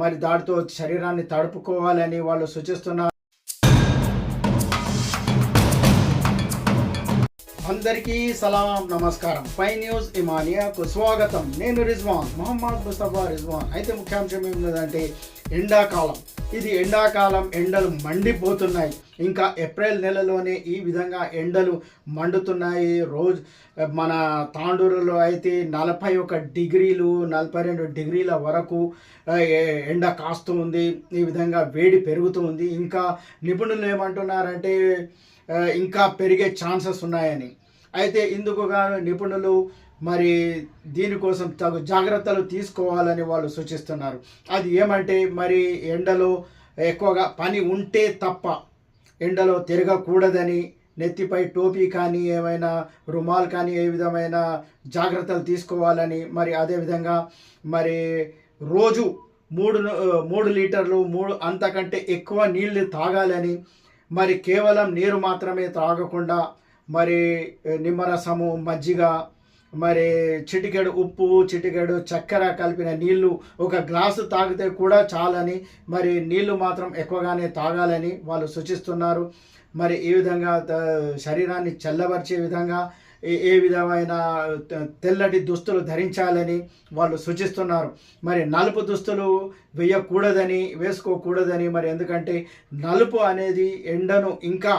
మరి దాటితో శరీరాన్ని తడుపుకోవాలని వాళ్ళు సూచిస్తున్నారు. అందరికీ సలాం నమస్కారం. పై న్యూస్ ఇమానియాకు స్వాగతం. నేను రిజ్వాన్, మొహమ్మద్ ముస్తఫా రిజ్వాన్. అయితే ముఖ్యాంశం ఏమిటంటే ఎండాకాలం. ఇది ఎండాకాలం, ఎండలు మండిపోతున్నాయి. ఇంకా ఏప్రిల్ నెలలోనే ఈ విధంగా ఎండలు మండుతున్నాయి. రోజు మన తాండూరులో అయితే 41 డిగ్రీలు 42 డిగ్రీల వరకు ఎండ కాస్తూ ఉంది. ఈ విధంగా వేడి పెరుగుతూ ఉంది. ఇంకా నిపుణులు ఏమంటున్నారంటే ఇంకా పెరిగే ఛాన్సెస్ ఉన్నాయని. అయితే ఇందుకు గాను నిపుణులు మరి దీనికోసం తగు జాగ్రత్తలు తీసుకోవాలని వాళ్ళు సూచిస్తున్నారు. అది ఏమంటే మరి ఎండలో ఎక్కువగా పని ఉంటే తప్ప ఎండలో తిరగకూడదని, నెత్తిపై టోపీ కానీ ఏమైనా రుమాల్ కానీ ఏ విధమైన జాగ్రత్తలు తీసుకోవాలని, మరి అదేవిధంగా మరి రోజు 3 లీటర్లు అంతకంటే ఎక్కువ నీళ్లు తాగాలని, మరి కేవలం నీరు మాత్రమే తాగకుండా మరి నిమ్మరసము, మజ్జిగ, మరి చిటికెడు ఉప్పు, చిటికెడు చక్కెర కలిపిన నీళ్లు 1 గ్లాసు తాగితే కూడా చాలని, మరి నీళ్లు మాత్రం ఎక్కువగానే తాగాలని వాళ్ళు సూచిస్తున్నారు. మరి ఈ విధంగా శరీరాన్ని చల్లబరిచే విధంగా ఏ విధమైన తెల్లటి దుస్తులు ధరించాలని వాళ్ళు సూచిస్తున్నారు. మరి నలుపు దుస్తులు వేసుకోకూడదని, మరి ఎందుకంటే నలుపు అనేది ఎండను ఇంకా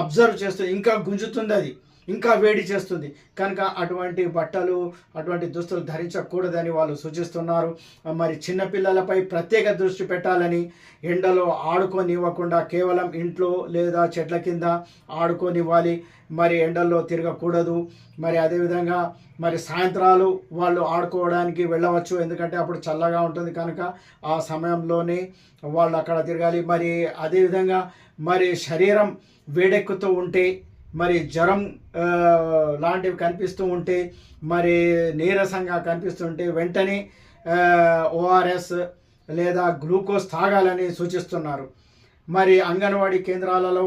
అబ్జర్వ్ చేస్తుంది, ఇంకా గుంజుతుంది, అది ఇంకా వేడి చేస్తుంది. కనుక అటువంటి దుస్తులు ధరించకూడదని వాళ్ళు సూచిస్తున్నారు. మరి చిన్నపిల్లలపై ప్రత్యేక దృష్టి పెట్టాలని, ఎండలో ఆడుకోనివ్వకుండా కేవలం ఇంట్లో లేదా చెట్ల కింద ఆడుకోనివ్వాలి. మరి ఎండల్లో తిరగకూడదు. మరి అదేవిధంగా మరి సాయంత్రాలు వాళ్ళు ఆడుకోవడానికి వెళ్ళవచ్చు, ఎందుకంటే అప్పుడు చల్లగా ఉంటుంది కనుక ఆ సమయంలోనే వాళ్ళు అక్కడ తిరగాలి. మరి అదేవిధంగా మరి శరీరం వేడెక్కుతూ ఉంటే, మరి జ్వరం లాంటివి కనిపిస్తూ ఉంటే, మరి నీరసంగా కనిపిస్తుంటే వెంటనే ఓఆర్ఎస్ లేదా గ్లూకోజ్ తాగాలని సూచిస్తున్నారు. మరి అంగన్వాడీ కేంద్రాలలో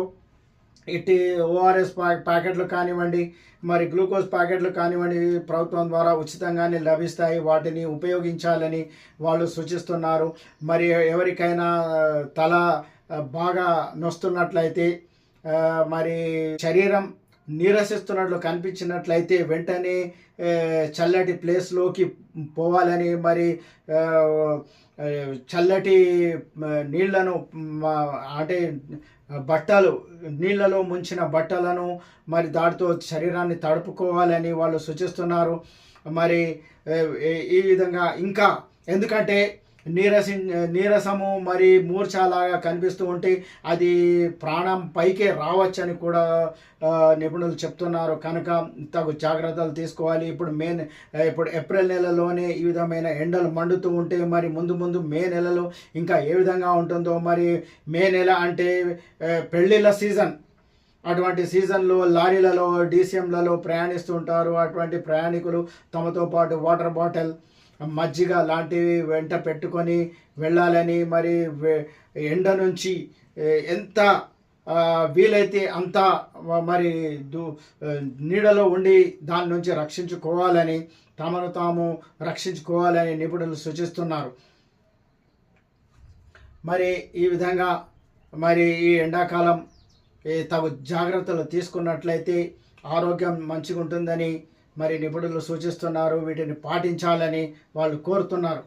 ఇట్టి ఓఆర్ఎస్ ప్యాకెట్లు కానివ్వండి, మరి గ్లూకోజ్ ప్యాకెట్లు కానివ్వండి, ప్రభుత్వం ద్వారా ఉచితంగానే లభిస్తాయి. వాటిని ఉపయోగించాలని వాళ్ళు సూచిస్తున్నారు. మరి ఎవరికైనా తల బాగా నొస్తున్నట్లయితే, మరి శరీరం నీరసిస్తున్నట్లు కనిపించినట్లయితే వెంటనే చల్లటి ప్లేస్లోకి పోవాలని, మరి చల్లటి నీళ్లను అంటే నీళ్లలో ముంచిన బట్టలను మరి దాటితో శరీరాన్ని తడుపుకోవాలని వాళ్ళు సూచిస్తున్నారు. మరి ఈ విధంగా ఇంకా ఎందుకంటే నీరసము మరి మూర్ఛలాగా కనిపిస్తూ ఉంటే అది ప్రాణం పైకే రావచ్చని కూడా నిపుణులు చెప్తున్నారు. కనుక తగు జాగ్రత్తలు తీసుకోవాలి. ఇప్పుడు ఏప్రిల్ నెలలోనే ఈ విధమైన ఎండలు మండుతూ ఉంటే మరి ముందు మే నెలలో ఇంకా ఏ విధంగా ఉంటుందో. మరి మే నెల అంటే పెళ్ళిళ్ళ సీజన్. అటువంటి సీజన్లో లారీలలో, డీసీఎంలలో ప్రయాణిస్తూ ఉంటారు. అటువంటి ప్రయాణికులు తమతో పాటు వాటర్ బాటిల్, మజ్జిగ లాంటివి వెంట పెట్టుకొని వెళ్ళాలని, మరి ఎండ నుంచి ఎంత వీలైతే అంత మరి నీడలో ఉండి దాని నుంచి రక్షించుకోవాలని, తమను తాము రక్షించుకోవాలని నిపుణులు సూచిస్తున్నారు. మరి ఈ విధంగా మరి ఈ ఎండాకాలం తగు జాగ్రత్తలు తీసుకున్నట్లయితే ఆరోగ్యం మంచిగా ఉంటుందని మరి నిపుణులు సూచిస్తున్నారు. వీటిని పాటించాలని వాళ్ళు కోరుతున్నారు.